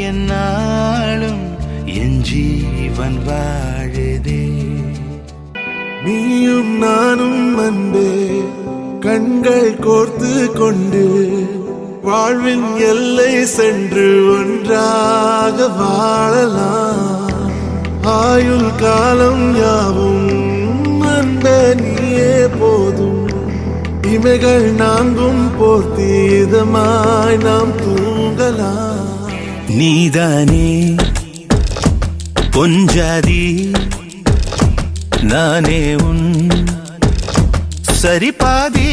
என்னாலும் என் ஜீவன் வாழுதே. நீயும் நானும் அன்பே கண்கள் கோர்த்து கொண்டு வாழ்வின் எல்லை சென்று ஒன்றாக வாழலாம். ஆயுள் காலம் யாவும் அன்பே நீயே போதும். இமைகள் நான்கும் போர்த்தி இதமாய் நாம் தூங்கலாம். நீதானே பொஞ்சாதி, நானே உன் சரிபாதி.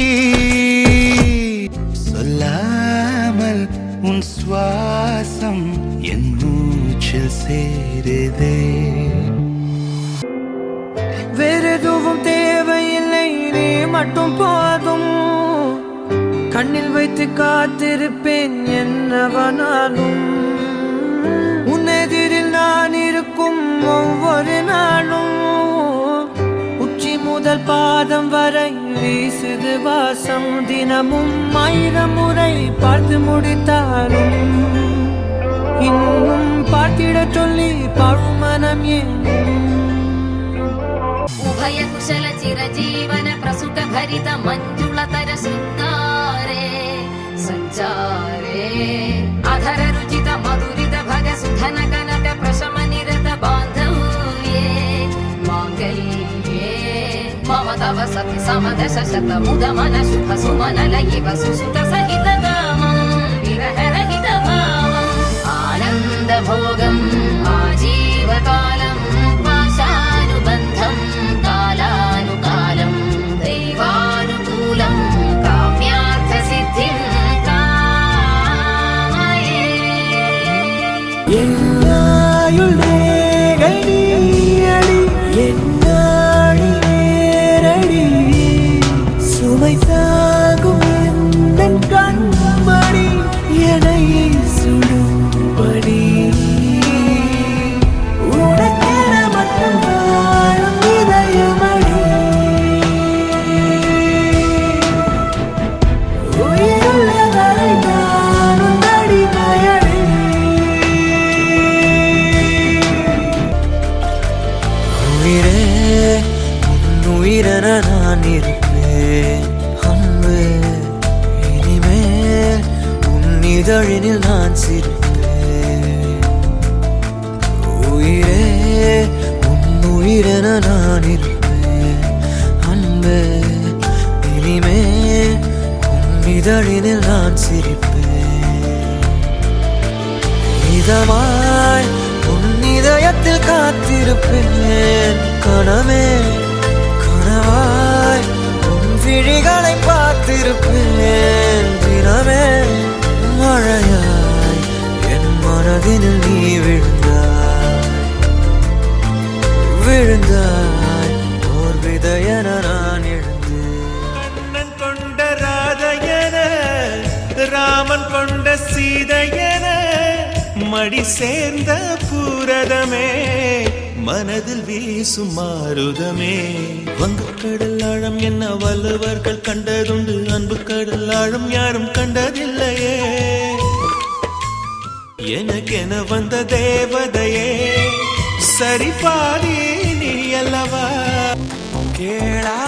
சொல்லாமல் உன் சுவாசம் என் மூச்சில் சேருதே. வேறெதுவும் தேவையில்லை, நீ மட்டும் போதும். கண்ணில் வைத்து காத்திருப்பேன் என்னவனாலும். உன்னெதிரில் நான் இருக்கும் ஒவ்வொரு நாளும். உச்சி முதல் பாதம் வரை வீசுது வாசம். தினமும் 1000 முறை பார்த்து முடித்தாலும் இன்னும் பார்த்திட சொல்லி பழுமனம் ஏனும். उभय कुशल चिरजीवन प्रसुत भरित मंजुलतर शृंगारे संचारे अधर रुचित मधुरित भग सुधन कनक प्रशम निरत बांधव्ये मांगल्ये मम तव सति समदश शत मुद मन शुभ सुमन लयिव सुसुत सहित गामं विरह रहित भावं आनंद भोगं आजीवकालं पाशानुबन्धं कालानुकालं दैवानुकूलं काम्यार्थ सिद्धिं कामये. என்னாயுள் ரேகை நீயடி, என்னாழி நேரடி. சுமை தாங்கும் எந்தன் கண்மணி என்னை சுடும்படி. உனக்கென மட்டும் வாழும் இதயமடி. உயிருள்ள வரை நானும் அடிமையடி. உயிரே உன் உயிரென நான் இருப்பேன் அன்பு. இனிமேல் உன் இதழினில் நான் சிரிப்பேன். உயிரே உன் உயிரென நான் இருப்பேன் அன்பு. இனிமேல் உன் இதழினில் நான் சிரிப்பேன். இதமாய் உன் இதயத்தில் காத்திருப்பேன். கனவே கனவாய் உன் விழிகளை பார்த்திருப்பேன். தினமே மழையாய் என் மனதினில் நீ விழுந்தாய் ஓர் விதையென நான் எழுந்தேன். கண்ணன் கொண்ட ராதையன ராமன் கொண்ட சீதையன மடி சேர்ந்த பூரதமே மனதில் வீசும் மாருதமே. வங்கக்கடல் ஆழம் என்ன வள்ளுவர்கள் கண்டதுண்டு, அன்பு கடல் ஆழம் யாரும் கண்டதில்லையே. எனக்கென வந்த தேவதையே சரிபாதி நீ அல்லவா. கேளா